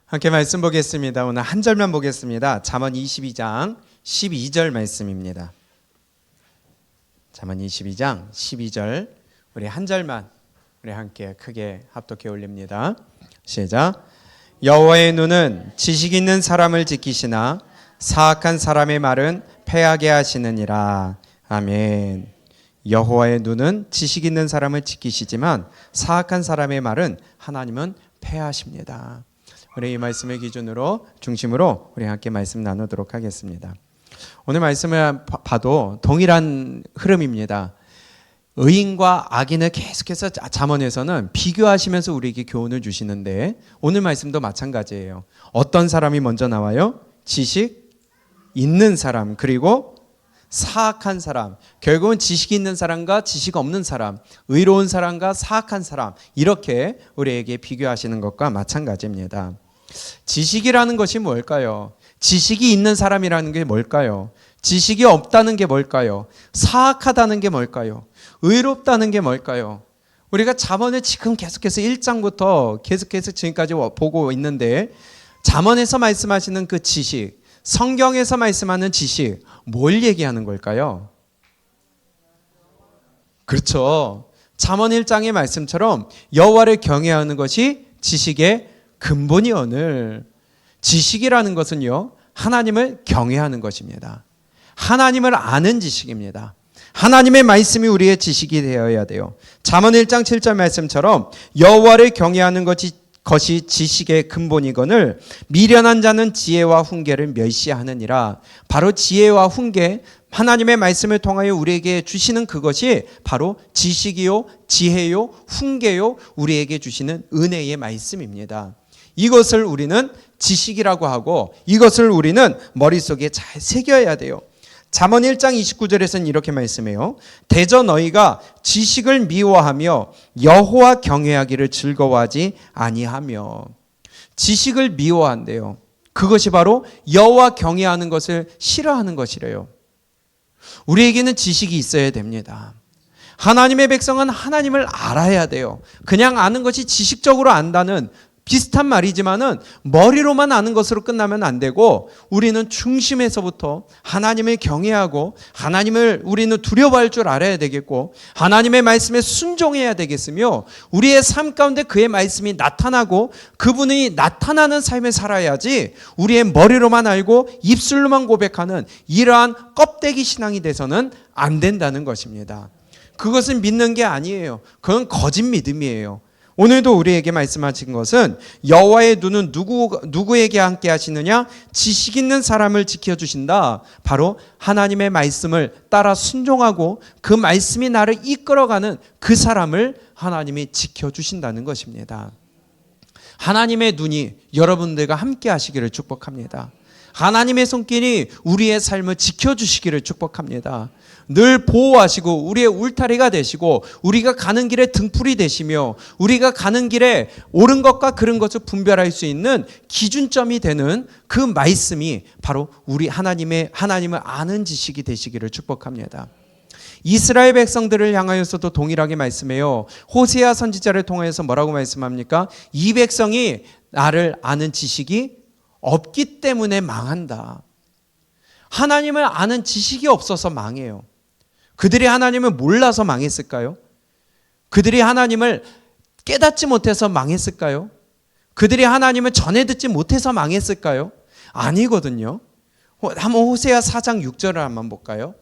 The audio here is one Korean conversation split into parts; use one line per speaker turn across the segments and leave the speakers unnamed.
함께 말씀 보겠습니다. 오늘 한 절만 보겠습니다. 잠언 22장 12절 말씀입니다. 잠언 22장 12절 우리 한 절만 우리 함께 크게 합독해 올립니다. 시작. 여호와의 눈은 지식 있는 사람을 지키시나 사악한 사람의 말은 패하게 하시느니라. 아멘. 여호와의 눈은 지식 있는 사람을 지키시지만 사악한 사람의 말은 하나님은 패하십니다. 우리 이 말씀의 기준으로 중심으로 우리 함께 말씀 나누도록 하겠습니다. 오늘 말씀을 봐도 동일한 흐름입니다. 의인과 악인을 계속해서 잠언에서는 비교하시면서 우리에게 교훈을 주시는데 오늘 말씀도 마찬가지예요. 어떤 사람이 먼저 나와요? 지식 있는 사람, 그리고 사악한 사람. 결국은 지식 있는 사람과 지식 없는 사람, 의로운 사람과 사악한 사람, 이렇게 우리에게 비교하시는 것과 마찬가지입니다. 지식이라는 것이 뭘까요? 지식이 있는 사람이라는 게 뭘까요? 지식이 없다는 게 뭘까요? 사악하다는 게 뭘까요? 의롭다는 게 뭘까요? 우리가 잠언을 지금 계속해서 1장부터 계속해서 지금까지 보고 있는데 잠언에서 말씀하시는 그 지식, 성경에서 말씀하는 지식, 뭘 얘기하는 걸까요? 그렇죠. 잠언 1장의 말씀처럼 여호와를 경외하는 것이 지식의 근본이오늘. 지식이라는 것은요, 하나님을 경외하는 것입니다. 하나님을 아는 지식입니다. 하나님의 말씀이 우리의 지식이 되어야 돼요. 잠언 1장 7절 말씀처럼 여호와를 경외하는 것이 지식의 근본이거늘 미련한 자는 지혜와 훈계를 멸시하느니라. 바로 지혜와 훈계, 하나님의 말씀을 통하여 우리에게 주시는 그것이 바로 지식이요, 지혜요, 훈계요, 우리에게 주시는 은혜의 말씀입니다. 이것을 우리는 지식이라고 하고 이것을 우리는 머릿속에 잘 새겨야 돼요. 잠언 1장 29절에서는 이렇게 말씀해요. 대저 너희가 지식을 미워하며 여호와 경외하기를 즐거워하지 아니하며. 지식을 미워한대요. 그것이 바로 여호와 경외하는 것을 싫어하는 것이래요. 우리에게는 지식이 있어야 됩니다. 하나님의 백성은 하나님을 알아야 돼요. 그냥 아는 것이 지식적으로 안다는 비슷한 말이지만은 머리로만 아는 것으로 끝나면 안 되고 우리는 중심에서부터 하나님을 경외하고 하나님을 우리는 두려워할 줄 알아야 되겠고 하나님의 말씀에 순종해야 되겠으며 우리의 삶 가운데 그의 말씀이 나타나고 그분이 나타나는 삶을 살아야지 우리의 머리로만 알고 입술로만 고백하는 이러한 껍데기 신앙이 돼서는 안 된다는 것입니다. 그것은 믿는 게 아니에요. 그건 거짓 믿음이에요. 오늘도 우리에게 말씀하신 것은 여호와의 눈은 누구에게 함께 하시느냐? 지식 있는 사람을 지켜주신다. 바로 하나님의 말씀을 따라 순종하고 그 말씀이 나를 이끌어가는 그 사람을 하나님이 지켜주신다는 것입니다. 하나님의 눈이 여러분들과 함께 하시기를 축복합니다. 하나님의 손길이 우리의 삶을 지켜주시기를 축복합니다. 늘 보호하시고 우리의 울타리가 되시고 우리가 가는 길에 등불이 되시며 우리가 가는 길에 옳은 것과 그른 것을 분별할 수 있는 기준점이 되는 그 말씀이 바로 우리 하나님을 아는 지식이 되시기를 축복합니다. 이스라엘 백성들을 향하여서도 동일하게 말씀해요. 호세아 선지자를 통해서 뭐라고 말씀합니까? 이 백성이 나를 아는 지식이 없기 때문에 망한다. 하나님을 아는 지식이 없어서 망해요. 그들이 하나님을 몰라서 망했을까요? 그들이 하나님을 깨닫지 못해서 망했을까요? 그들이 하나님을 전해 듣지 못해서 망했을까요? 아니거든요. 한번 호세아 4장 6절을 한번 볼까요?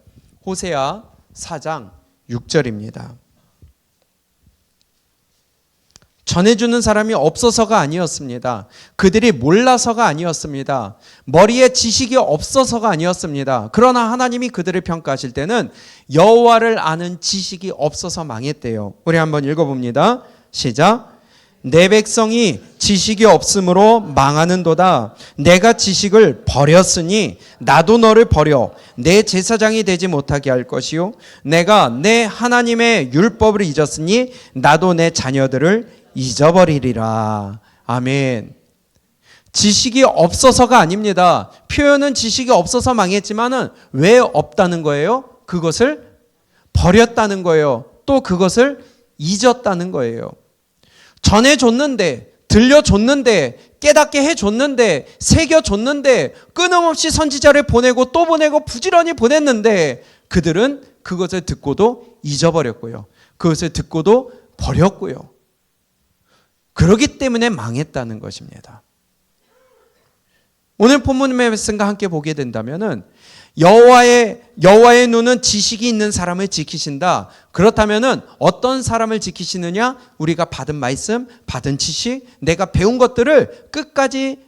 호세아 4장 6절입니다. 전해주는 사람이 없어서가 아니었습니다. 그들이 몰라서가 아니었습니다. 머리에 지식이 없어서가 아니었습니다. 그러나 하나님이 그들을 평가하실 때는 여호와를 아는 지식이 없어서 망했대요. 우리 한번 읽어봅니다. 시작. 내 백성이 지식이 없으므로 망하는도다. 내가 지식을 버렸으니 나도 너를 버려 내 제사장이 되지 못하게 할 것이요 내가 내 하나님의 율법을 잊었으니 나도 내 자녀들을 잊어버리리라. 아멘. 지식이 없어서가 아닙니다. 표현은 지식이 없어서 망했지만은 왜 없다는 거예요? 그것을 버렸다는 거예요. 또 그것을 잊었다는 거예요. 전해줬는데 들려줬는데, 깨닫게 해줬는데, 새겨줬는데, 끊임없이 선지자를 보내고 또 보내고 부지런히 보냈는데 그들은 그것을 듣고도 잊어버렸고요. 그것을 듣고도 버렸고요. 그렇기 때문에 망했다는 것입니다. 오늘 본문 말씀과 함께 보게 된다면은 여호와의 눈은 지식이 있는 사람을 지키신다. 그렇다면은 어떤 사람을 지키시느냐? 우리가 받은 말씀, 받은 지식, 내가 배운 것들을 끝까지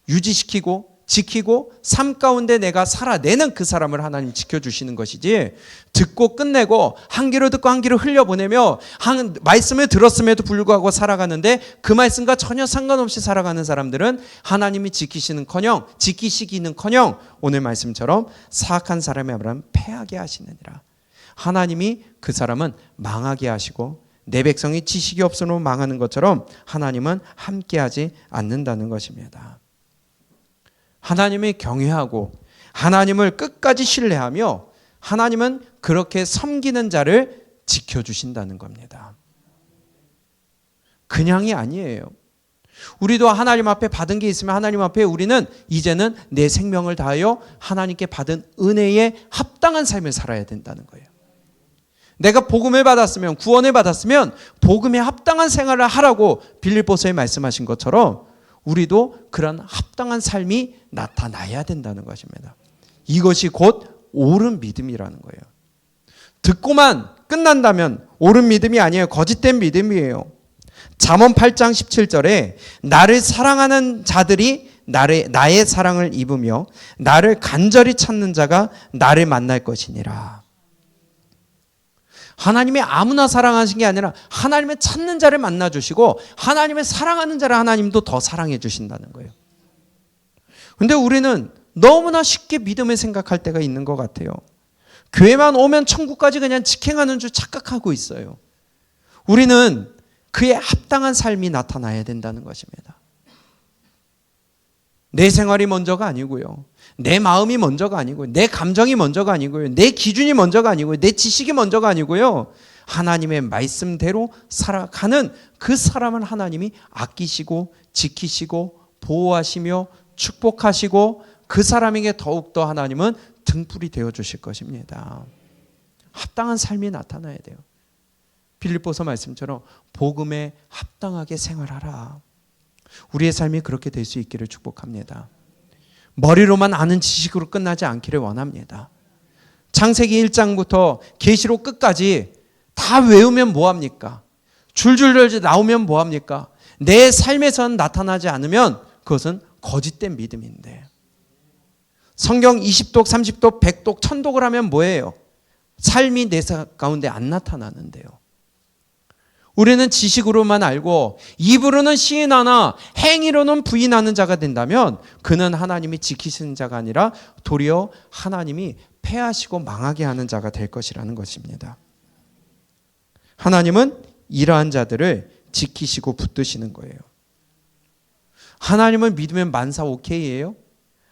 유지시키고 지키고 삶 가운데 내가 살아내는 그 사람을 하나님 지켜주시는 것이지, 듣고 끝내고 한 귀로 듣고 한 귀로 흘려보내며 말씀을 들었음에도 불구하고 살아가는데 그 말씀과 전혀 상관없이 살아가는 사람들은 하나님이 지키시기는커녕 오늘 말씀처럼 사악한 사람의 아브라함 패하게 하시느니라. 하나님이 그 사람은 망하게 하시고 내 백성이 지식이 없으므로 망하는 것처럼 하나님은 함께하지 않는다는 것입니다. 하나님을 경외하고 하나님을 끝까지 신뢰하며 하나님은 그렇게 섬기는 자를 지켜주신다는 겁니다. 그냥이 아니에요. 우리도 하나님 앞에 받은 게 있으면 하나님 앞에 우리는 이제는 내 생명을 다하여 하나님께 받은 은혜에 합당한 삶을 살아야 된다는 거예요. 내가 복음을 받았으면, 구원을 받았으면 복음에 합당한 생활을 하라고 빌립보서에 말씀하신 것처럼 우리도 그런 합당한 삶이 나타나야 된다는 것입니다. 이것이 곧 옳은 믿음이라는 거예요. 듣고만 끝난다면 옳은 믿음이 아니에요. 거짓된 믿음이에요. 잠언 8장 17절에 나를 사랑하는 자들이 나의 사랑을 입으며 나를 간절히 찾는 자가 나를 만날 것이니라. 하나님이 아무나 사랑하신 게 아니라 하나님의 찾는 자를 만나주시고 하나님의 사랑하는 자를 하나님도 더 사랑해 주신다는 거예요. 그런데 우리는 너무나 쉽게 믿음을 생각할 때가 있는 것 같아요. 교회만 오면 천국까지 그냥 직행하는 줄 착각하고 있어요. 우리는 그에 합당한 삶이 나타나야 된다는 것입니다. 내 생활이 먼저가 아니고요. 내 마음이 먼저가 아니고요. 내 감정이 먼저가 아니고요. 내 기준이 먼저가 아니고요. 내 지식이 먼저가 아니고요. 하나님의 말씀대로 살아가는 그 사람을 하나님이 아끼시고 지키시고 보호하시며 축복하시고 그 사람에게 더욱더 하나님은 등불이 되어 주실 것입니다. 합당한 삶이 나타나야 돼요. 빌립보서 말씀처럼 복음에 합당하게 생활하라. 우리의 삶이 그렇게 될 수 있기를 축복합니다. 머리로만 아는 지식으로 끝나지 않기를 원합니다. 창세기 1장부터 계시록 끝까지 다 외우면 뭐합니까? 줄줄줄 나오면 뭐합니까? 내 삶에서는 나타나지 않으면 그것은 거짓된 믿음인데, 성경 20독, 30독, 100독, 1000독을 하면 뭐예요? 삶이 내 가운데 안 나타나는데요. 우리는 지식으로만 알고 입으로는 시인하나 행위로는 부인하는 자가 된다면 그는 하나님이 지키시는 자가 아니라 도리어 하나님이 패하시고 망하게 하는 자가 될 것이라는 것입니다. 하나님은 이러한 자들을 지키시고 붙드시는 거예요. 하나님을 믿으면 만사 오케이예요?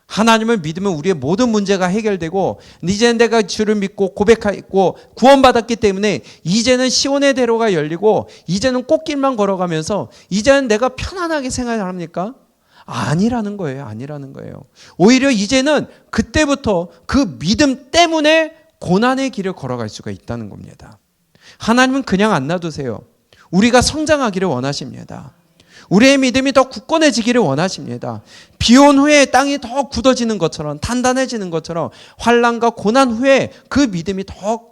하나님을 믿으면 우리의 모든 문제가 해결되고 이제는 내가 주를 믿고 고백하고 구원받았기 때문에 이제는 시온의 대로가 열리고 이제는 꽃길만 걸어가면서 이제는 내가 편안하게 생활합니까? 아니라는 거예요. 아니라는 거예요. 오히려 이제는 그때부터 그 믿음 때문에 고난의 길을 걸어갈 수가 있다는 겁니다. 하나님은 그냥 안 놔두세요. 우리가 성장하기를 원하십니다. 우리의 믿음이 더 굳건해지기를 원하십니다. 비온 후에 땅이 더 굳어지는 것처럼, 단단해지는 것처럼 환난과 고난 후에 그 믿음이 더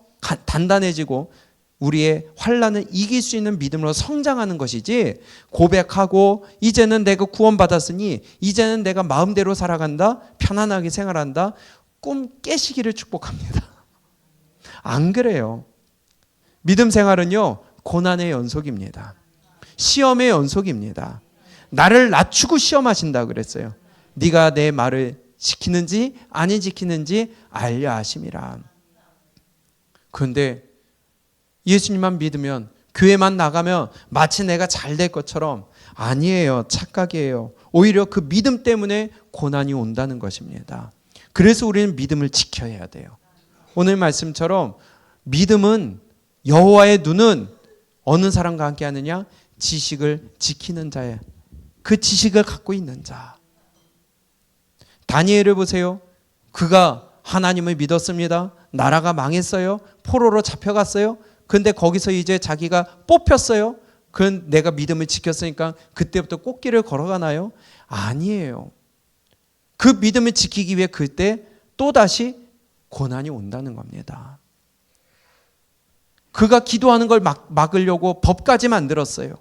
단단해지고 우리의 환난을 이길 수 있는 믿음으로 성장하는 것이지, 고백하고 이제는 내가 구원받았으니 이제는 내가 마음대로 살아간다, 편안하게 생활한다, 꿈 깨시기를 축복합니다. 안 그래요. 믿음 생활은요, 고난의 연속입니다. 시험의 연속입니다. 나를 낮추고 시험하신다 그랬어요. 네가 내 말을 지키는지 아니 지키는지 알려 하심이라. 그런데 예수님만 믿으면, 교회만 나가면 마치 내가 잘 될 것처럼, 아니에요. 착각이에요. 오히려 그 믿음 때문에 고난이 온다는 것입니다. 그래서 우리는 믿음을 지켜야 돼요. 오늘 말씀처럼 믿음은, 여호와의 눈은 어느 사람과 함께 하느냐? 지식을 지키는 자의, 그 지식을 갖고 있는 자. 다니엘을 보세요. 그가 하나님을 믿었습니다. 나라가 망했어요. 포로로 잡혀갔어요. 근데 거기서 이제 자기가 뽑혔어요. 그건 내가 믿음을 지켰으니까 그때부터 꽃길을 걸어가나요? 아니에요. 그 믿음을 지키기 위해 그때 또다시 고난이 온다는 겁니다. 그가 기도하는 걸 막으려고 법까지 만들었어요.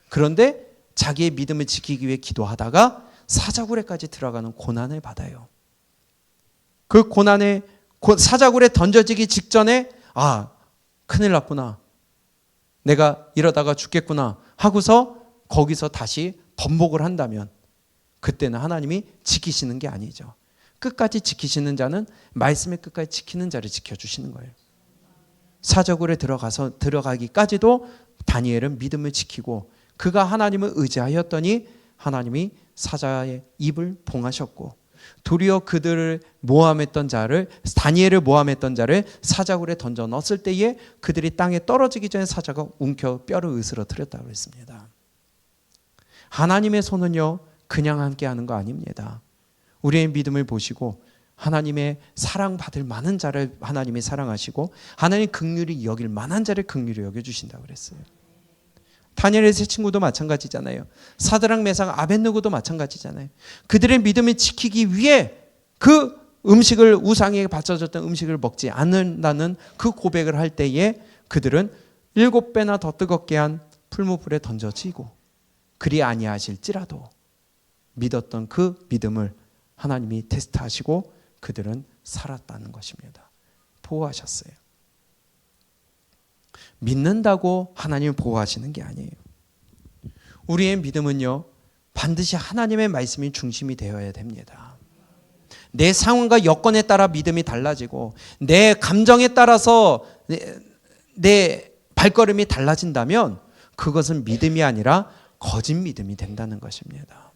그런데 자기의 믿음을 지키기 위해 기도하다가 사자굴에까지 들어가는 고난을 받아요. 그 고난에 사자굴에 던져지기 직전에 큰일 났구나. 내가 이러다가 죽겠구나 하고서 거기서 다시 번복을 한다면 그때는 하나님이 지키시는 게 아니죠. 끝까지 지키시는 자는 말씀의 끝까지 지키는 자를 지켜주시는 거예요. 사자굴에 들어가기까지도 다니엘은 믿음을 지키고 그가 하나님을 의지하였더니 하나님이 사자의 입을 봉하셨고 도리어 그들을 모함했던 자를 다니엘을 모함했던 자를 사자굴에 던져 넣었을 때에 그들이 땅에 떨어지기 전에 사자가 움켜 뼈를 으스러뜨렸다고 했습니다. 하나님의 손은요 그냥 함께하는 거 아닙니다. 우리의 믿음을 보시고 하나님의 사랑받을 만한 자를 하나님이 사랑하시고 하나님 긍휼히 여길 만한 자를 긍휼히 여겨주신다고 그랬어요. 다니엘의 세 친구도 마찬가지잖아요. 사드락 메삭 아벳느고도 마찬가지잖아요. 그들의 믿음을 지키기 위해 그 음식을 우상에게 바쳐졌던 음식을 먹지 않는다는 그 고백을 할 때에 그들은 7배나 더 뜨겁게 한 풀무불에 던져지고 그리 아니하실지라도 믿었던 그 믿음을 하나님이 테스트하시고 그들은 살았다는 것입니다. 보호하셨어요. 믿는다고 하나님을 보호하시는 게 아니에요. 우리의 믿음은요 반드시 하나님의 말씀이 중심이 되어야 됩니다. 내 상황과 여건에 따라 믿음이 달라지고 내 감정에 따라서 내 발걸음이 달라진다면 그것은 믿음이 아니라 거짓 믿음이 된다는 것입니다.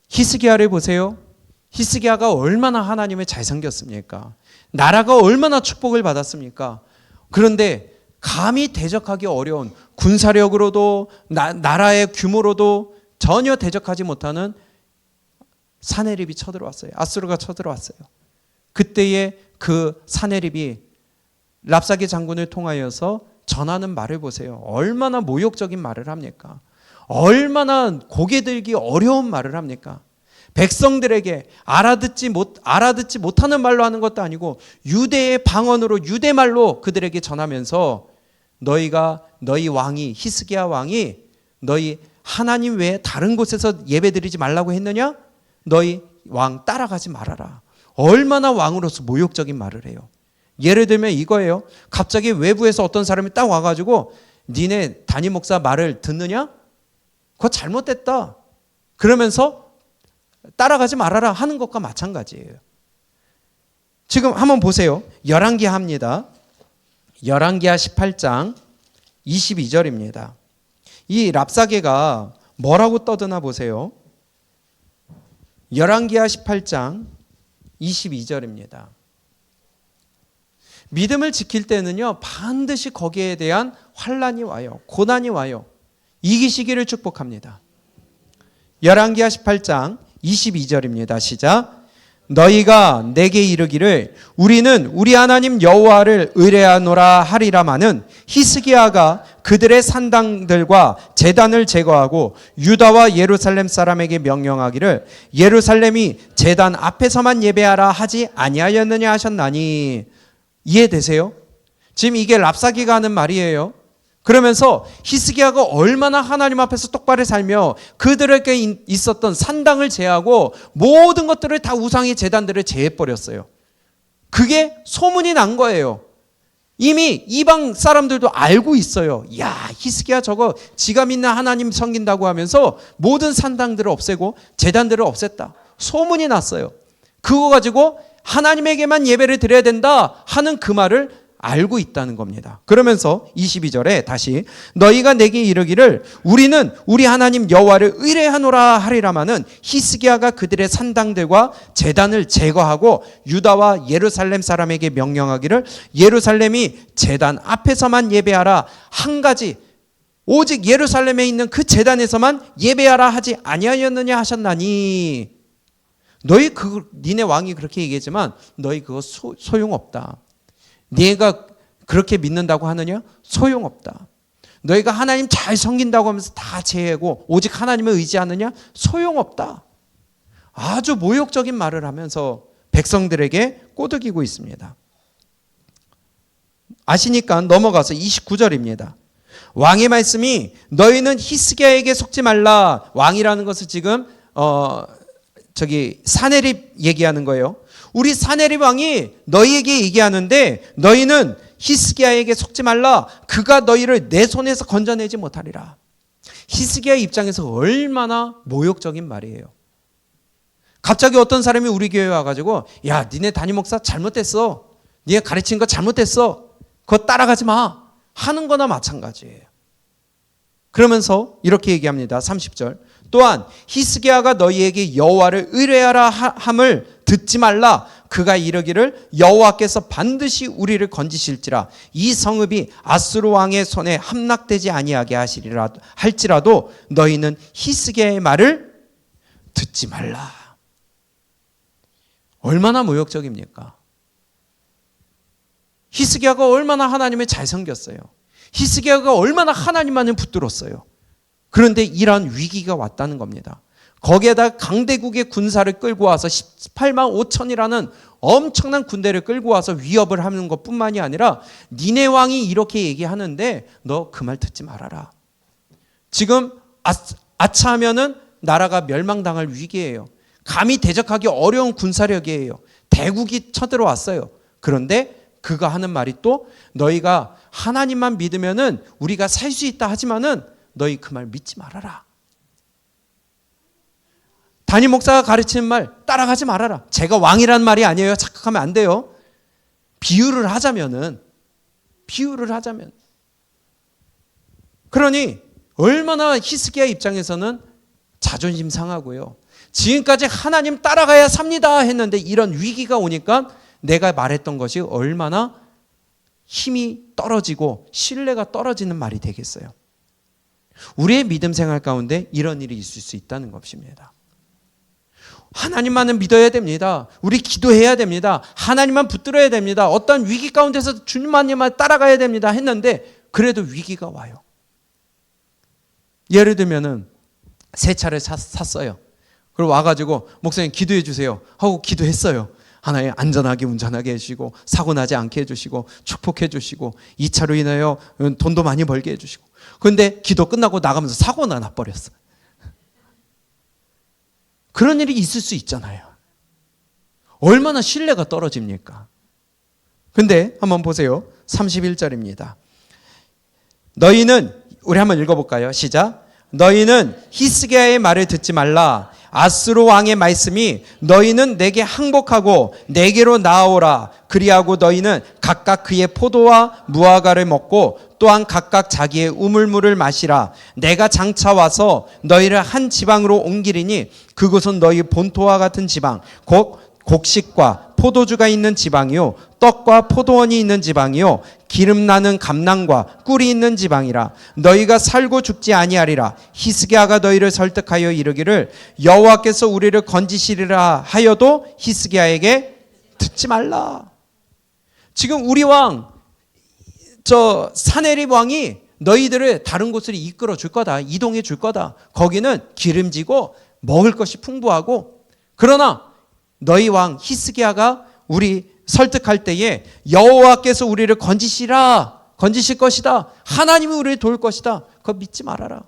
히스기야를 보세요. 히스기야가 얼마나 하나님을 잘 섬겼습니까? 나라가 얼마나 축복을 받았습니까? 그런데 감히 대적하기 어려운 군사력으로도 나라의 규모로도 전혀 대적하지 못하는 사네립이 쳐들어왔어요. 아수르가 쳐들어왔어요. 그때에 그 사네립이 랍사게 장군을 통하여서 전하는 말을 보세요. 얼마나 모욕적인 말을 합니까? 얼마나 고개 들기 어려운 말을 합니까? 백성들에게 알아듣지 못하는 말로 하는 것도 아니고 유대의 방언으로 유대말로 그들에게 전하면서 너희 왕이 히스기야 왕이 너희 하나님 외에 다른 곳에서 예배드리지 말라고 했느냐? 너희 왕 따라가지 말아라. 얼마나 왕으로서 모욕적인 말을 해요. 예를 들면 이거예요. 갑자기 외부에서 어떤 사람이 딱 와가지고 니네 담임 목사 말을 듣느냐? 그거 잘못됐다. 그러면서 따라가지 말아라 하는 것과 마찬가지예요. 지금 한번 보세요. 열왕기하 합니다. 열왕기하 18장 22절입니다. 이 랍사게가 뭐라고 떠드나 보세요. 열왕기하 18장 22절입니다. 믿음을 지킬 때는요 반드시 거기에 대한 환난이 와요. 고난이 와요. 이기시기를 축복합니다. 열왕기하 18장 22절입니다. 시작. 너희가 내게 이르기를 우리는 우리 하나님 여호와를 의뢰하노라 하리라마는 히스기야가 그들의 산당들과 제단을 제거하고 유다와 예루살렘 사람에게 명령하기를 예루살렘이 제단 앞에서만 예배하라 하지 아니하였느냐 하셨나니. 이해되세요? 지금 이게 랍사게가 하는 말이에요. 그러면서 히스기야가 얼마나 하나님 앞에서 똑바로 살며 그들에게 있었던 산당을 제하고 모든 것들을 다 우상의 제단들을 제해버렸어요. 그게 소문이 난 거예요. 이미 이방 사람들도 알고 있어요. 야, 히스기야 저거 지가 믿는 하나님 섬긴다고 하면서 모든 산당들을 없애고 제단들을 없앴다. 소문이 났어요. 그거 가지고 하나님에게만 예배를 드려야 된다 하는 그 말을 알고 있다는 겁니다. 그러면서 22절에 다시 너희가 내게 이르기를 우리는 우리 하나님 여호와를 의뢰하노라 하리라마는 히스기야가 그들의 산당들과 제단을 제거하고 유다와 예루살렘 사람에게 명령하기를 예루살렘이 제단 앞에서만 예배하라. 한 가지 오직 예루살렘에 있는 그 제단에서만 예배하라 하지 아니하였느냐 하셨나니. 니네 왕이 그렇게 얘기했지만 너희 그거 소용없다. 네가 그렇게 믿는다고 하느냐? 소용없다. 너희가 하나님 잘 섬긴다고 하면서 다 제외하고 오직 하나님을 의지하느냐? 소용없다. 아주 모욕적인 말을 하면서 백성들에게 꼬드기고 있습니다. 아시니까 넘어가서 29절입니다. 왕의 말씀이 너희는 히스기야에게 속지 말라. 왕이라는 것을 지금 사네립 얘기하는 거예요. 우리 사네립 왕이 너희에게 얘기하는데 너희는 히스기야에게 속지 말라. 그가 너희를 내 손에서 건져내지 못하리라. 히스기야 입장에서 얼마나 모욕적인 말이에요. 갑자기 어떤 사람이 우리 교회에 와가지고 야 니네 담임 목사 잘못됐어. 니네 가르친 거 잘못됐어. 그거 따라가지 마. 하는 거나 마찬가지예요. 그러면서 이렇게 얘기합니다. 30절. 또한 히스기야가 너희에게 여호와를 의뢰하라 함을 듣지 말라. 그가 이르기를 여호와께서 반드시 우리를 건지실지라. 이 성읍이 아수르 왕의 손에 함락되지 아니하게 할지라도 너희는 히스기야의 말을 듣지 말라. 얼마나 모욕적입니까? 히스기야가 얼마나 하나님을 잘 섬겼어요. 히스기야가 얼마나 하나님만을 붙들었어요. 그런데 이러한 위기가 왔다는 겁니다. 거기에다 강대국의 군사를 끌고 와서 18만 5천이라는 엄청난 군대를 끌고 와서 위협을 하는 것뿐만이 아니라 니네 왕이 이렇게 얘기하는데 너 그 말 듣지 말아라. 지금 아차하면은 나라가 멸망당할 위기예요. 감히 대적하기 어려운 군사력이에요. 대국이 쳐들어왔어요. 그런데 그가 하는 말이 또 너희가 하나님만 믿으면은 우리가 살 수 있다 하지만은 너희 그 말 믿지 말아라. 담임 목사가 가르치는 말 따라가지 말아라. 제가 왕이란 말이 아니에요. 착각하면 안 돼요. 비유를 하자면 그러니 얼마나 히스기야 입장에서는 자존심 상하고요. 지금까지 하나님 따라가야 삽니다 했는데 이런 위기가 오니까 내가 말했던 것이 얼마나 힘이 떨어지고 신뢰가 떨어지는 말이 되겠어요. 우리의 믿음 생활 가운데 이런 일이 있을 수 있다는 것입니다. 하나님만은 믿어야 됩니다. 우리 기도해야 됩니다. 하나님만 붙들어야 됩니다. 어떤 위기 가운데서 주님만만 따라가야 됩니다 했는데 그래도 위기가 와요. 예를 들면은 새 차를 샀어요. 그리고 와가지고 목사님 기도해 주세요 하고 기도했어요. 하나님 안전하게 운전하게 해주시고 사고 나지 않게 해주시고 축복해 주시고 이 차로 인하여 돈도 많이 벌게 해주시고. 그런데 기도 끝나고 나가면서 사고가 나버렸어. 그런 일이 있을 수 있잖아요. 얼마나 신뢰가 떨어집니까? 근데 한번 보세요. 31절입니다. 너희는 우리 한번 읽어볼까요? 시작. 너희는 히스기야의 말을 듣지 말라. 아수르 왕의 말씀이 너희는 내게 항복하고 내게로 나아오라. 그리하고 너희는 각각 그의 포도와 무화과를 먹고 또한 각각 자기의 우물물을 마시라. 내가 장차 와서 너희를 한 지방으로 옮기리니 그곳은 너희 본토와 같은 지방 곧 곡식과 포도주가 있는 지방이요 떡과 포도원이 있는 지방이요 기름 나는 감낭과 꿀이 있는 지방이라. 너희가 살고 죽지 아니하리라. 히스기야가 너희를 설득하여 이르기를 여호와께서 우리를 건지시리라 하여도 히스기야에게 듣지 말라. 지금 우리 왕 사네립 왕이 너희들을 다른 곳으로 이끌어 줄 거다. 이동해 줄 거다. 거기는 기름지고 먹을 것이 풍부하고 그러나 너희 왕 히스기야가 우리 설득할 때에 여호와께서 우리를 건지실 것이다. 하나님이 우리를 도울 것이다. 그거 믿지 말아라.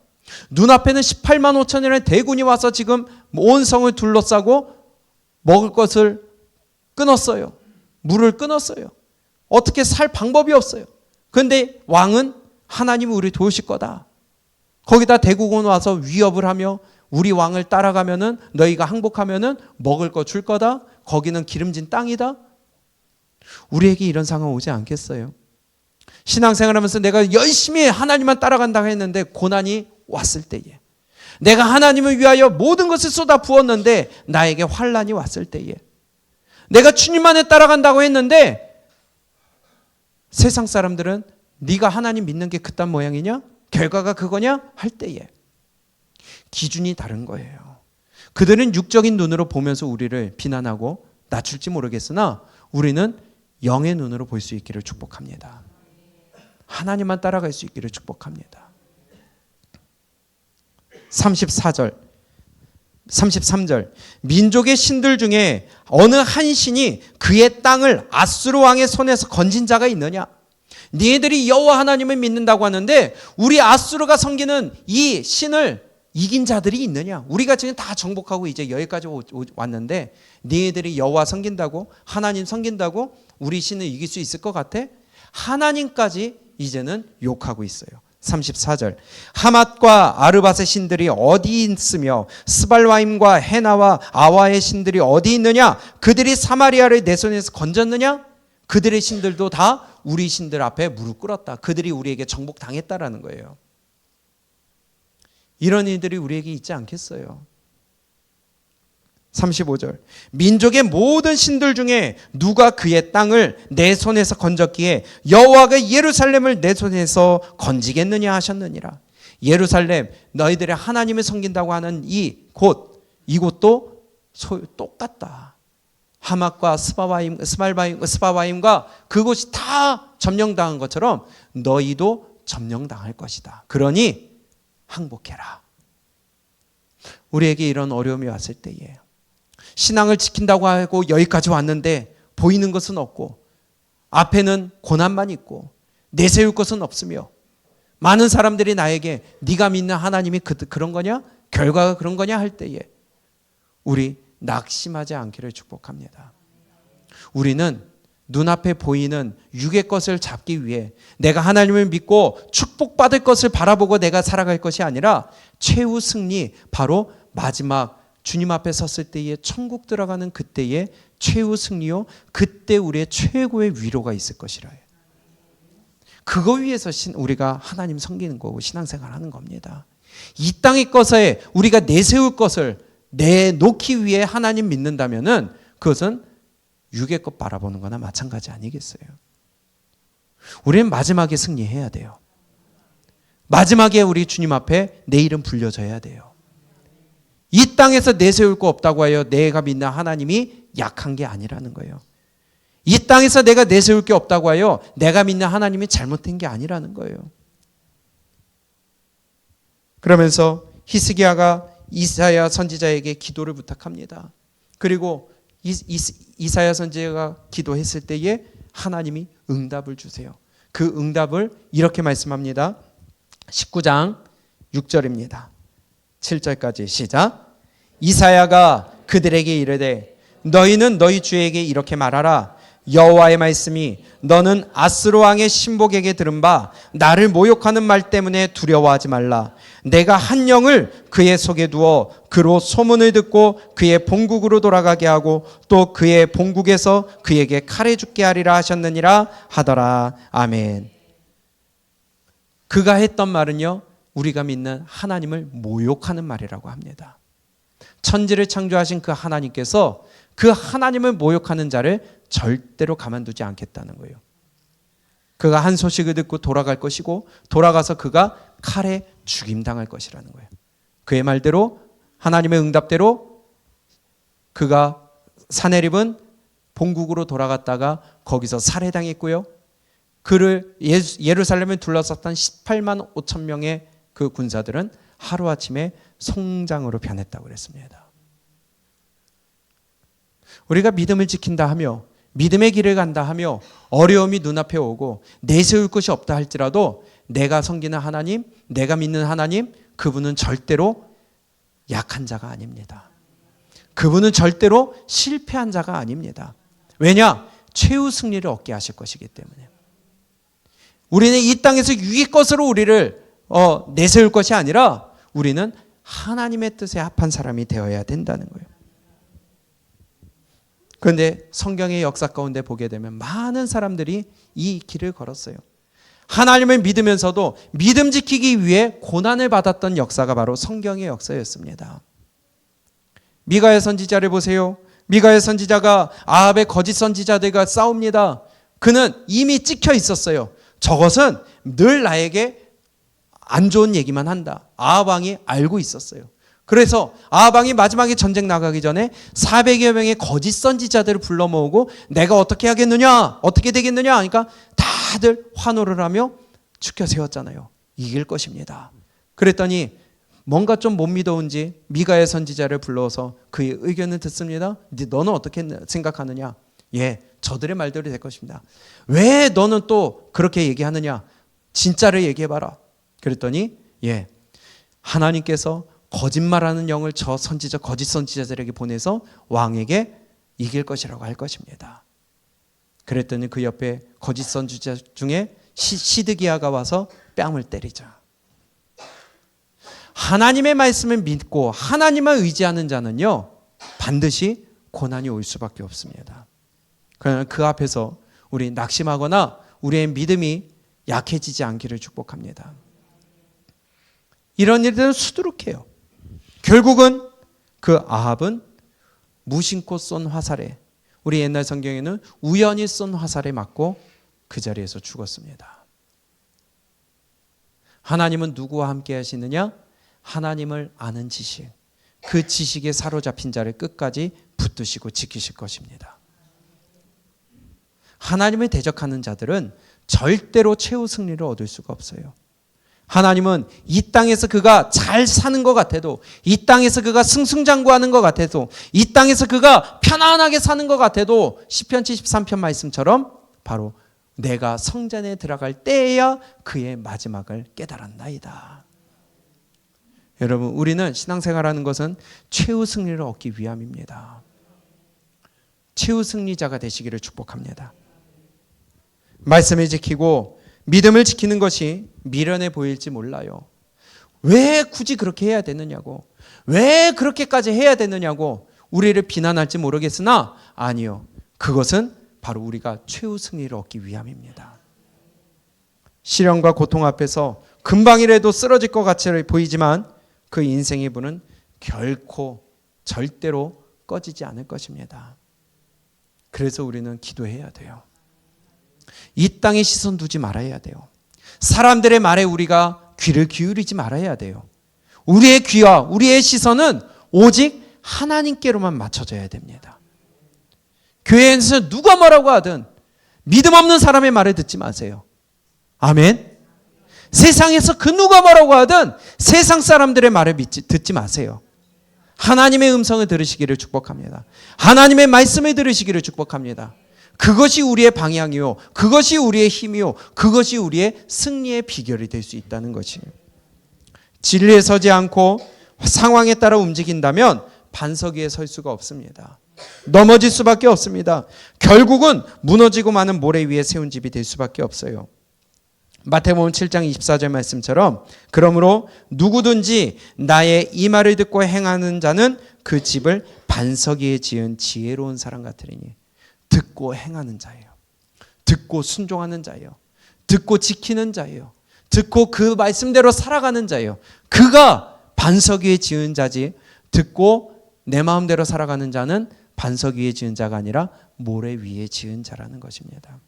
눈앞에는 18만 5천이라는 대군이 와서 지금 온 성을 둘러싸고 먹을 것을 끊었어요. 물을 끊었어요. 어떻게 살 방법이 없어요. 그런데 왕은 하나님이 우리를 도우실 거다. 거기다 대국은 와서 위협을 하며 우리 왕을 따라가면은 너희가 항복하면은 먹을 거 줄 거다. 거기는 기름진 땅이다. 우리에게 이런 상황 오지 않겠어요? 신앙생활하면서 내가 열심히 하나님만 따라간다고 했는데 고난이 왔을 때에 내가 하나님을 위하여 모든 것을 쏟아 부었는데 나에게 환난이 왔을 때에 내가 주님만을 따라간다고 했는데 세상 사람들은 네가 하나님 믿는 게 그딴 모양이냐? 결과가 그거냐 할 때에 기준이 다른 거예요. 그들은 육적인 눈으로 보면서 우리를 비난하고 낮출지 모르겠으나 우리는 영의 눈으로 볼 수 있기를 축복합니다. 하나님만 따라갈 수 있기를 축복합니다. 34절 33절 민족의 신들 중에 어느 한 신이 그의 땅을 아수르 왕의 손에서 건진 자가 있느냐? 너희들이 여호와 하나님을 믿는다고 하는데 우리 아수르가 섬기는 이 신을 이긴 자들이 있느냐? 우리가 지금 다 정복하고 이제 여기까지 왔는데 너희들이 여호와 섬긴다고 하나님 섬긴다고 우리 신을 이길 수 있을 것 같아? 하나님까지 이제는 욕하고 있어요. 34절 하맛과 아르밧의 신들이 어디 있으며 스발와임과 헤나와 아와의 신들이 어디 있느냐? 그들이 사마리아를 내 손에서 건졌느냐? 그들의 신들도 다 우리 신들 앞에 무릎 꿇었다. 그들이 우리에게 정복당했다라는 거예요. 이런 일들이 우리에게 있지 않겠어요? 35절 민족의 모든 신들 중에 누가 그의 땅을 내 손에서 건졌기에 여호와가 예루살렘을 내 손에서 건지겠느냐 하셨느니라. 예루살렘 너희들의 하나님을 섬긴다고 하는 이곳도 똑같다. 하맛과 스발바임과 그곳이 다 점령당한 것처럼 너희도 점령당할 것이다. 그러니 항복해라. 우리에게 이런 어려움이 왔을 때에 신앙을 지킨다고 하고 여기까지 왔는데 보이는 것은 없고 앞에는 고난만 있고 내세울 것은 없으며 많은 사람들이 나에게 네가 믿는 하나님이 그런 거냐? 결과가 그런 거냐? 할 때에 우리 낙심하지 않기를 축복합니다. 우리는 눈앞에 보이는 육의 것을 잡기 위해 내가 하나님을 믿고 축복받을 것을 바라보고 내가 살아갈 것이 아니라 최후 승리, 바로 마지막 주님 앞에 섰을 때에 천국 들어가는 그때의 최후 승리요, 그때 우리의 최고의 위로가 있을 것이라. 그거 위해서 우리가 하나님 섬기는 거고 신앙생활 하는 겁니다. 이 땅의 것에 우리가 내세울 것을 내놓기 위해 하나님 믿는다면은 그것은 육의 것 바라보는 거나 마찬가지 아니겠어요? 우리는 마지막에 승리해야 돼요. 마지막에 우리 주님 앞에 내 이름 불려져야 돼요. 이 땅에서 내세울 거 없다고 하여 내가 믿는 하나님이 약한 게 아니라는 거예요. 이 땅에서 내가 내세울 게 없다고 하여 내가 믿는 하나님이 잘못된 게 아니라는 거예요. 그러면서 히스기야가 이사야 선지자에게 기도를 부탁합니다. 그리고 이사야 선지자가 기도했을 때에 하나님이 응답을 주세요. 그 응답을 이렇게 말씀합니다. 19장 6절입니다. 7절까지 시작. 이사야가 그들에게 이르되 너희는 너희 주에게 이렇게 말하라. 여호와의 말씀이 너는 아스로 왕의 신복에게 들은 바 나를 모욕하는 말 때문에 두려워하지 말라. 내가 한 영을 그의 속에 두어 그로 소문을 듣고 그의 본국으로 돌아가게 하고 또 그의 본국에서 그에게 칼에 죽게 하리라 하셨느니라 하더라. 아멘. 그가 했던 말은요, 우리가 믿는 하나님을 모욕하는 말이라고 합니다. 천지를 창조하신 그 하나님께서 그 하나님을 모욕하는 자를 절대로 가만두지 않겠다는 거예요. 그가 한 소식을 듣고 돌아갈 것이고 돌아가서 그가 칼에 죽임당할 것이라는 거예요. 그의 말대로 하나님의 응답대로 그가 사내립은 본국으로 돌아갔다가 거기서 살해당했고요. 그를 예루살렘을 둘러쌌던 18만 5천 명의 그 군사들은 하루아침에 송장으로 변했다고 그랬습니다. 우리가 믿음을 지킨다 하며 믿음의 길을 간다 하며 어려움이 눈앞에 오고 내세울 것이 없다 할지라도 내가 섬기는 하나님, 내가 믿는 하나님, 그분은 절대로 약한 자가 아닙니다. 그분은 절대로 실패한 자가 아닙니다. 왜냐? 최후 승리를 얻게 하실 것이기 때문에. 우리는 이 땅에서 유익 것으로 우리를 내세울 것이 아니라 우리는 하나님의 뜻에 합한 사람이 되어야 된다는 거예요. 그런데 성경의 역사 가운데 보게 되면 많은 사람들이 이 길을 걸었어요. 하나님을 믿으면서도 믿음 지키기 위해 고난을 받았던 역사가 바로 성경의 역사였습니다. 미가야 선지자를 보세요. 미가야 선지자가 아합의 거짓 선지자들과 싸웁니다. 그는 이미 찍혀 있었어요. 저것은 늘 나에게 안 좋은 얘기만 한다. 아합 왕이 알고 있었어요. 그래서 아합 왕이 마지막에 전쟁 나가기 전에 400여 명의 거짓 선지자들을 불러 모으고 내가 어떻게 하겠느냐, 어떻게 되겠느냐 하니까 다들 환호를 하며 축혀 세웠잖아요. 이길 것입니다. 그랬더니 뭔가 좀 못 믿어온지 미가의 선지자를 불러서 그의 의견을 듣습니다. 너는 어떻게 생각하느냐? 예, 저들의 말대로 될 것입니다. 왜 너는 또 그렇게 얘기하느냐? 진짜를 얘기해봐라. 그랬더니 예, 하나님께서 거짓말하는 영을 저 선지자, 거짓 선지자들에게 보내서 왕에게 이길 것이라고 할 것입니다. 그랬더니 그 옆에 거짓 선지자 중에 시드기야가 와서 뺨을 때리자. 하나님의 말씀을 믿고 하나님을 의지하는 자는요, 반드시 고난이 올 수밖에 없습니다. 그러나 그 앞에서 우리 낙심하거나 우리의 믿음이 약해지지 않기를 축복합니다. 이런 일들은 수두룩해요. 결국은 그 아합은 무심코 쏜 화살에, 우리 옛날 성경에는 우연히 쏜 화살에 맞고 그 자리에서 죽었습니다. 하나님은 누구와 함께 하시느냐? 하나님을 아는 지식, 그 지식에 사로잡힌 자를 끝까지 붙드시고 지키실 것입니다. 하나님을 대적하는 자들은 절대로 최후 승리를 얻을 수가 없어요. 하나님은 이 땅에서 그가 잘 사는 것 같아도, 이 땅에서 그가 승승장구하는 것 같아도, 이 땅에서 그가 편안하게 사는 것 같아도 시편 73편 말씀처럼 바로 내가 성전에 들어갈 때에야 그의 마지막을 깨달았나이다. 여러분, 우리는 신앙생활하는 것은 최후 승리를 얻기 위함입니다. 최후 승리자가 되시기를 축복합니다. 말씀을 지키고 믿음을 지키는 것이 미련해 보일지 몰라요. 왜 굳이 그렇게 해야 되느냐고, 왜 그렇게까지 해야 되느냐고 우리를 비난할지 모르겠으나 아니요, 그것은 바로 우리가 최후 승리를 얻기 위함입니다. 시련과 고통 앞에서 금방이라도 쓰러질 것 같이 보이지만 그 인생의 불은 결코 절대로 꺼지지 않을 것입니다. 그래서 우리는 기도해야 돼요. 이 땅에 시선 두지 말아야 돼요. 사람들의 말에 우리가 귀를 기울이지 말아야 돼요. 우리의 귀와 우리의 시선은 오직 하나님께로만 맞춰져야 됩니다. 교회에서 누가 뭐라고 하든 믿음 없는 사람의 말을 듣지 마세요. 아멘. 세상에서 그 누가 뭐라고 하든 세상 사람들의 말을 듣지 마세요. 하나님의 음성을 들으시기를 축복합니다. 하나님의 말씀을 들으시기를 축복합니다. 그것이 우리의 방향이요, 그것이 우리의 힘이요, 그것이 우리의 승리의 비결이 될 수 있다는 것이에요. 진리에 서지 않고 상황에 따라 움직인다면 반석 위에 설 수가 없습니다. 넘어질 수밖에 없습니다. 결국은 무너지고 마는 모래 위에 세운 집이 될 수밖에 없어요. 마태복음 7장 24절 말씀처럼 그러므로 누구든지 나의 이 말을 듣고 행하는 자는 그 집을 반석 위에 지은 지혜로운 사람 같으리니. 듣고 행하는 자예요. 듣고 순종하는 자예요. 듣고 지키는 자예요. 듣고 그 말씀대로 살아가는 자예요. 그가 반석 위에 지은 자지, 듣고 내 마음대로 살아가는 자는 반석 위에 지은 자가 아니라 모래 위에 지은 자라는 것입니다.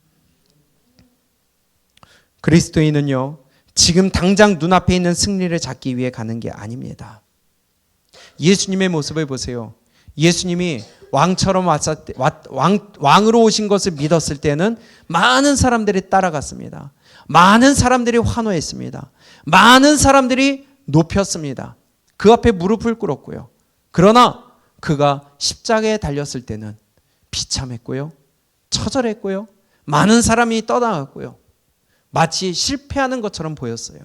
그리스도인은요, 지금 당장 눈앞에 있는 승리를 잡기 위해 가는 게 아닙니다. 예수님의 모습을 보세요. 예수님이 왕처럼 왕으로 오신 것을 믿었을 때는 많은 사람들이 따라갔습니다. 많은 사람들이 환호했습니다. 많은 사람들이 높였습니다. 그 앞에 무릎을 꿇었고요. 그러나 그가 십자가에 달렸을 때는 비참했고요, 처절했고요, 많은 사람이 떠나갔고요, 마치 실패하는 것처럼 보였어요.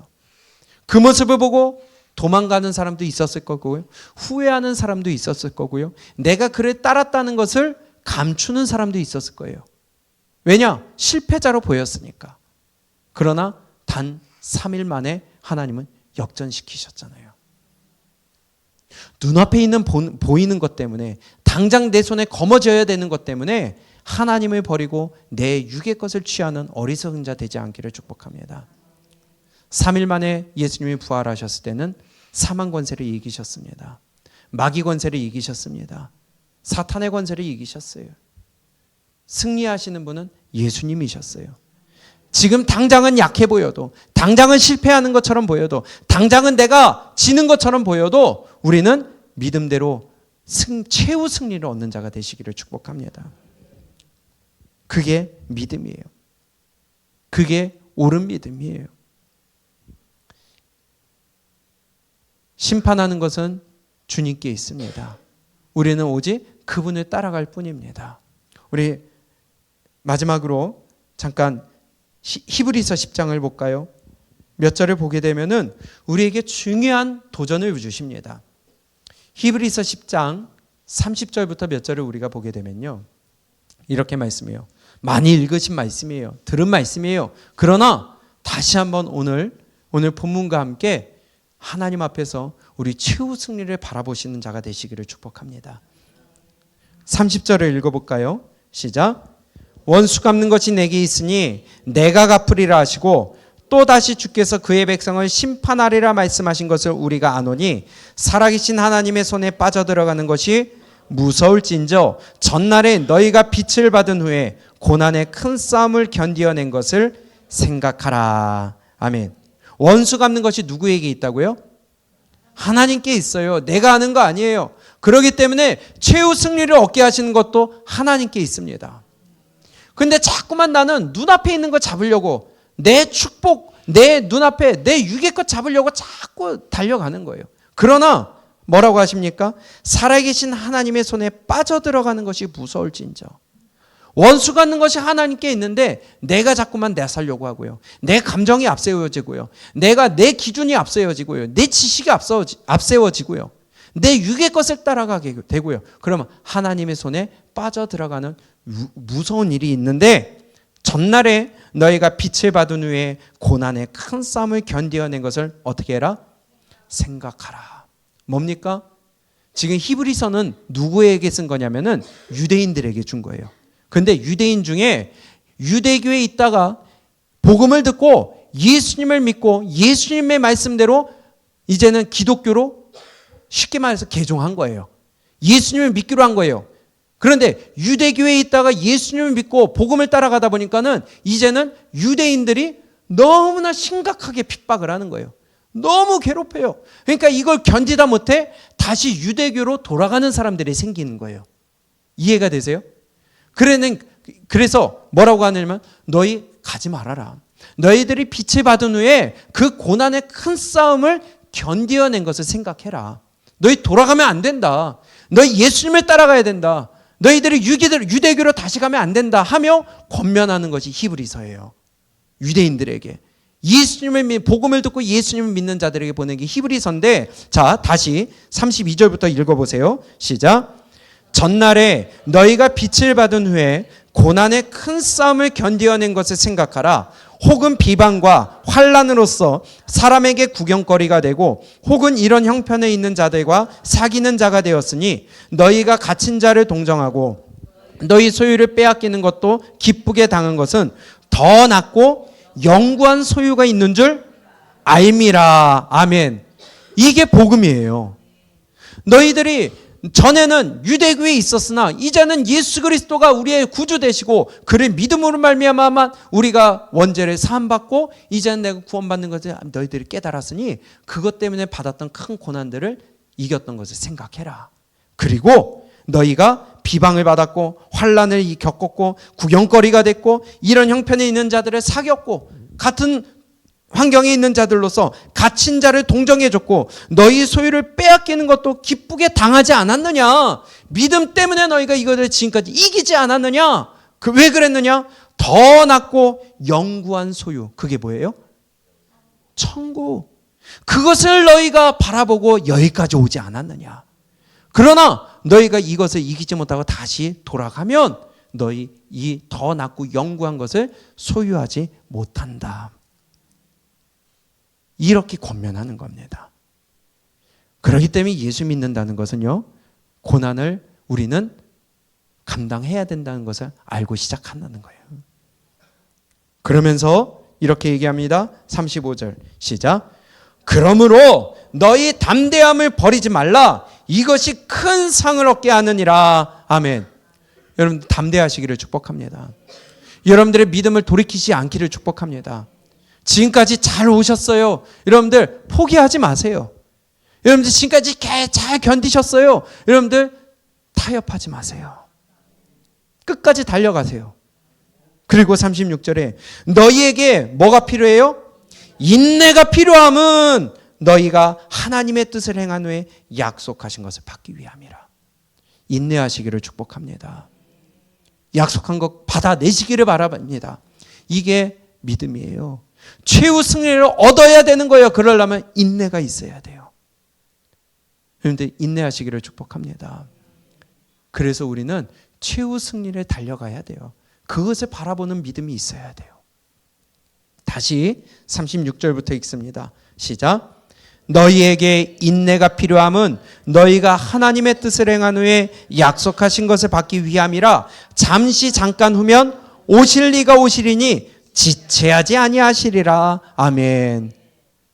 그 모습을 보고 도망가는 사람도 있었을 거고요, 후회하는 사람도 있었을 거고요, 내가 그를 따랐다는 것을 감추는 사람도 있었을 거예요. 왜냐? 실패자로 보였으니까. 그러나 단 3일 만에 하나님은 역전시키셨잖아요. 눈앞에 있는 보이는 것 때문에, 당장 내 손에 거머쥐어야 되는 것 때문에 하나님을 버리고 내 육의 것을 취하는 어리석은 자 되지 않기를 축복합니다. 3일 만에 예수님이 부활하셨을 때는 사망 권세를 이기셨습니다. 마귀 권세를 이기셨습니다. 사탄의 권세를 이기셨어요. 승리하시는 분은 예수님이셨어요. 지금 당장은 약해 보여도, 당장은 실패하는 것처럼 보여도, 당장은 내가 지는 것처럼 보여도 우리는 믿음대로 최후 승리를 얻는 자가 되시기를 축복합니다. 그게 믿음이에요. 그게 옳은 믿음이에요. 심판하는 것은 주님께 있습니다. 우리는 오직 그분을 따라갈 뿐입니다. 우리 마지막으로 잠깐 히브리서 10장을 볼까요? 몇 절을 보게 되면은 우리에게 중요한 도전을 주십니다. 히브리서 10장 30절부터 몇 절을 우리가 보게 되면요, 이렇게 말씀해요. 많이 읽으신 말씀이에요. 들은 말씀이에요. 그러나 다시 한번 오늘 본문과 함께 하나님 앞에서 우리 최후 승리를 바라보시는 자가 되시기를 축복합니다. 30절을 읽어볼까요? 시작. 원수 갚는 것이 내게 있으니 내가 갚으리라 하시고 또다시 주께서 그의 백성을 심판하리라 말씀하신 것을 우리가 아노니 살아계신 하나님의 손에 빠져들어가는 것이 무서울진저 전날에 너희가 빛을 받은 후에 고난의 큰 싸움을 견디어낸 것을 생각하라. 아멘. 원수 갚는 것이 누구에게 있다고요? 하나님께 있어요. 내가 하는 거 아니에요. 그렇기 때문에 최후 승리를 얻게 하시는 것도 하나님께 있습니다. 근데 자꾸만 나는 눈앞에 있는 거 잡으려고, 내 축복, 내 눈앞에 내 육의 것 잡으려고 자꾸 달려가는 거예요. 그러나 뭐라고 하십니까? 살아계신 하나님의 손에 빠져들어가는 것이 무서울진저. 원수 갖는 것이 하나님께 있는데 내가 자꾸만 내살려고 하고요. 내 감정이 앞세워지고요. 내 기준이 앞세워지고요. 내 지식이 앞세워지고요. 내 육의 것을 따라가게 되고요. 그러면 하나님의 손에 빠져들어가는 무서운 일이 있는데, 전날에 너희가 빛을 받은 후에 고난의 큰 싸움을 견디어낸 것을 어떻게 해라? 생각하라. 뭡니까? 지금 히브리서는 누구에게 쓴 거냐면은 유대인들에게 준 거예요. 근데 유대인 중에 유대교에 있다가 복음을 듣고 예수님을 믿고 예수님의 말씀대로 이제는 기독교로 쉽게 말해서 개종한 거예요. 예수님을 믿기로 한 거예요. 그런데 유대교에 있다가 예수님을 믿고 복음을 따라가다 보니까는 이제는 유대인들이 너무나 심각하게 핍박을 하는 거예요. 너무 괴롭혀요. 그러니까 이걸 견디다 못해 다시 유대교로 돌아가는 사람들이 생기는 거예요. 이해가 되세요? 그래서 뭐라고 하냐면 너희 가지 말아라. 너희들이 빛을 받은 후에 그 고난의 큰 싸움을 견디어낸 것을 생각해라. 너희 돌아가면 안 된다. 너희 예수님을 따라가야 된다. 너희들이 유대교로 다시 가면 안 된다 하며 권면하는 것이 히브리서예요. 유대인들에게. 예수님의 복음을 듣고 예수님을 믿는 자들에게 보낸 게 히브리서인데, 자, 다시 32절부터 읽어보세요. 시작. 전날에 너희가 빛을 받은 후에 고난의 큰 싸움을 견디어낸 것을 생각하라. 혹은 비방과 환난으로서 사람에게 구경거리가 되고 혹은 이런 형편에 있는 자들과 사귀는 자가 되었으니 너희가 갇힌 자를 동정하고 너희 소유를 빼앗기는 것도 기쁘게 당한 것은 더 낫고 영구한 소유가 있는 줄 알미라. 아멘. 이게 복음이에요. 너희들이 전에는 유대교에 있었으나 이제는 예수 그리스도가 우리의 구주 되시고 그를 믿음으로 말미암아 우리가 원죄를 사함받고 이제는 내가 구원받는 것을 너희들이 깨달았으니 그것 때문에 받았던 큰 고난들을 이겼던 것을 생각해라. 그리고 너희가 비방을 받았고 환난을 겪었고 구경거리가 됐고 이런 형편에 있는 자들을 사귀었고 같은 환경에 있는 자들로서 갇힌 자를 동정해줬고 너희 소유를 빼앗기는 것도 기쁘게 당하지 않았느냐? 믿음 때문에 너희가 이것을 지금까지 이기지 않았느냐? 왜 그랬느냐? 더 낫고 영구한 소유. 그게 뭐예요? 천국. 그것을 너희가 바라보고 여기까지 오지 않았느냐? 그러나 너희가 이것을 이기지 못하고 다시 돌아가면 너희 이 더 낫고 영구한 것을 소유하지 못한다. 이렇게 권면하는 겁니다. 그렇기 때문에 예수 믿는다는 것은요, 고난을 우리는 감당해야 된다는 것을 알고 시작한다는 거예요. 그러면서 이렇게 얘기합니다. 35절 시작. 그러므로 너희 담대함을 버리지 말라. 이것이 큰 상을 얻게 하느니라. 아멘. 여러분 담대하시기를 축복합니다. 여러분들의 믿음을 돌이키지 않기를 축복합니다. 지금까지 잘 오셨어요. 여러분들 포기하지 마세요. 여러분들 지금까지 잘 견디셨어요. 여러분들 타협하지 마세요. 끝까지 달려가세요. 그리고 36절에 너희에게 뭐가 필요해요? 인내가 필요함은 너희가 하나님의 뜻을 행한 후에 약속하신 것을 받기 위함이라. 인내하시기를 축복합니다. 약속한 것 받아내시기를 바랍니다. 이게 믿음이에요. 최후 승리를 얻어야 되는 거예요. 그러려면 인내가 있어야 돼요. 그런데 인내하시기를 축복합니다. 그래서 우리는 최후 승리를 달려가야 돼요. 그것을 바라보는 믿음이 있어야 돼요. 다시 36절부터 읽습니다. 시작. 너희에게 인내가 필요함은 너희가 하나님의 뜻을 행한 후에 약속하신 것을 받기 위함이라. 잠시 잠깐 후면 오실 리가 오시리니 지체하지 아니하시리라. 아멘.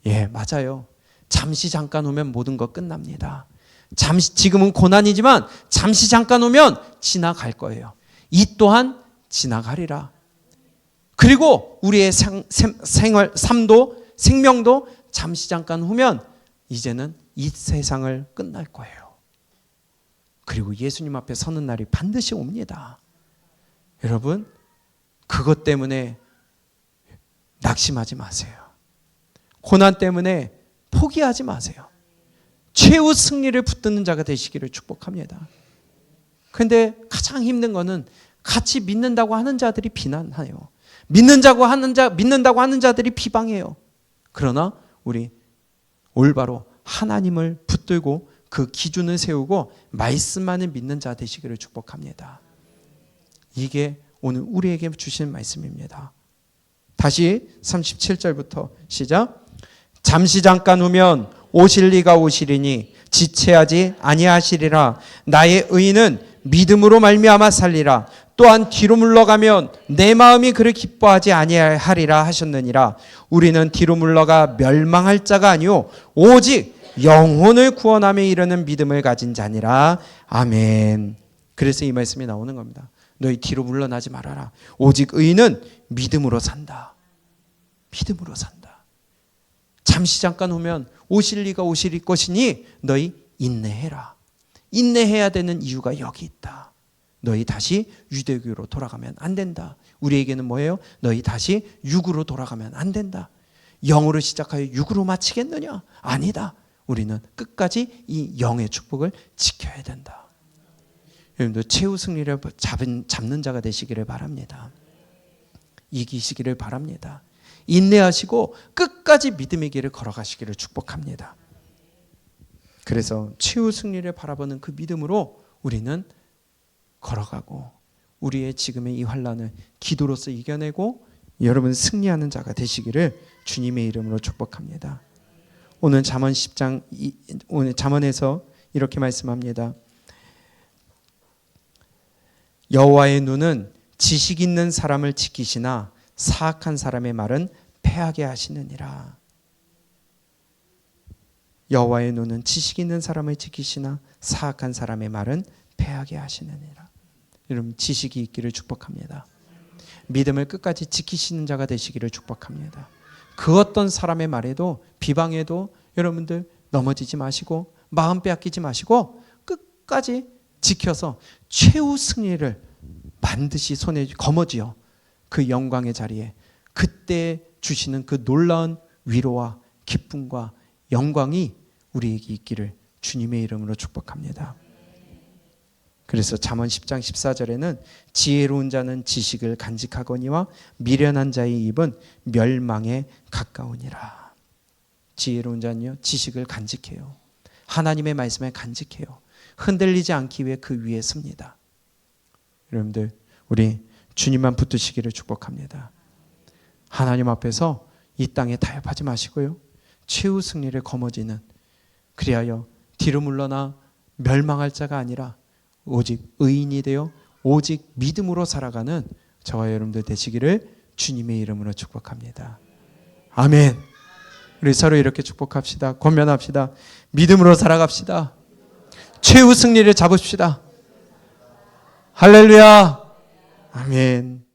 예, 맞아요. 잠시 잠깐 오면 모든 것 끝납니다. 지금은 고난이지만 잠시 잠깐 오면 지나갈 거예요. 이 또한 지나가리라. 그리고 우리의 삶도 생명도 잠시 잠깐 후면 이제는 이 세상을 끝날 거예요. 그리고 예수님 앞에 서는 날이 반드시 옵니다. 여러분, 그것 때문에 낙심하지 마세요. 고난 때문에 포기하지 마세요. 최후 승리를 붙드는 자가 되시기를 축복합니다. 그런데 가장 힘든 거는 같이 믿는다고 하는 자들이 비난해요. 믿는다고 하는 자들이 비방해요. 그러나 우리 올바로 하나님을 붙들고 그 기준을 세우고 말씀만을 믿는 자 되시기를 축복합니다. 이게 오늘 우리에게 주신 말씀입니다. 다시 37절부터 시작. 잠시 잠깐 후면 오실 리가 오시리니 지체하지 아니하시리라. 나의 의인은 믿음으로 말미암아 살리라. 또한 뒤로 물러가면 내 마음이 그를 기뻐하지 아니하리라 하셨느니라. 우리는 뒤로 물러가 멸망할 자가 아니요 오직 영혼을 구원함에 이르는 믿음을 가진 자니라. 아멘. 그래서 이 말씀이 나오는 겁니다. 너희 뒤로 물러나지 말아라. 오직 의인은 믿음으로 산다. 믿음으로 산다. 잠시 잠깐 오면 오실 리가 오실 것이니 너희 인내해라. 인내해야 되는 이유가 여기 있다. 너희 다시 유대교로 돌아가면 안 된다. 우리에게는 뭐예요? 너희 다시 육으로 돌아가면 안 된다. 영으로 시작하여 육으로 마치겠느냐? 아니다. 우리는 끝까지 이 영의 축복을 지켜야 된다. 여러분들 최후 승리를 잡는 자가 되시기를 바랍니다. 이기시기를 바랍니다. 인내하시고 끝까지 믿음의 길을 걸어가시기를 축복합니다. 그래서 최후 승리를 바라보는 그 믿음으로 우리는 걸어가고 우리의 지금의 이 환난을 기도로서 이겨내고 여러분 승리하는 자가 되시기를 주님의 이름으로 축복합니다. 오늘 잠언 10장 오늘 잠언에서 이렇게 말씀합니다. 여호와의 눈은 지식 있는 사람을 지키시나 사악한 사람의 말은 패하게 하시느니라. 여호와의 눈은 지식 있는 사람을 지키시나 사악한 사람의 말은 패하게 하시느니라. 여러분 지식이 있기를 축복합니다. 믿음을 끝까지 지키시는 자가 되시기를 축복합니다. 그 어떤 사람의 말에도 비방에도 여러분들 넘어지지 마시고 마음 빼앗기지 마시고 끝까지 지켜서 최후 승리를 반드시 손에 거머쥐어 그 영광의 자리에 그때 주시는 그 놀라운 위로와 기쁨과 영광이 우리에게 있기를 주님의 이름으로 축복합니다. 그래서 잠언 10장 14절에는 지혜로운 자는 지식을 간직하거니와 미련한 자의 입은 멸망에 가까우니라. 지혜로운 자는요 지식을 간직해요. 하나님의 말씀에 간직해요. 흔들리지 않기 위해 그 위에 섭니다. 여러분들 우리 주님만 붙드시기를 축복합니다. 하나님 앞에서 이 땅에 타협하지 마시고요. 최후 승리를 거머쥐는 그리하여 뒤로 물러나 멸망할 자가 아니라 오직 의인이 되어 오직 믿음으로 살아가는 저와 여러분들 되시기를 주님의 이름으로 축복합니다. 아멘. 우리 서로 이렇게 축복합시다. 권면합시다. 믿음으로 살아갑시다. 최후 승리를 잡읍시다. 할렐루야. 아멘.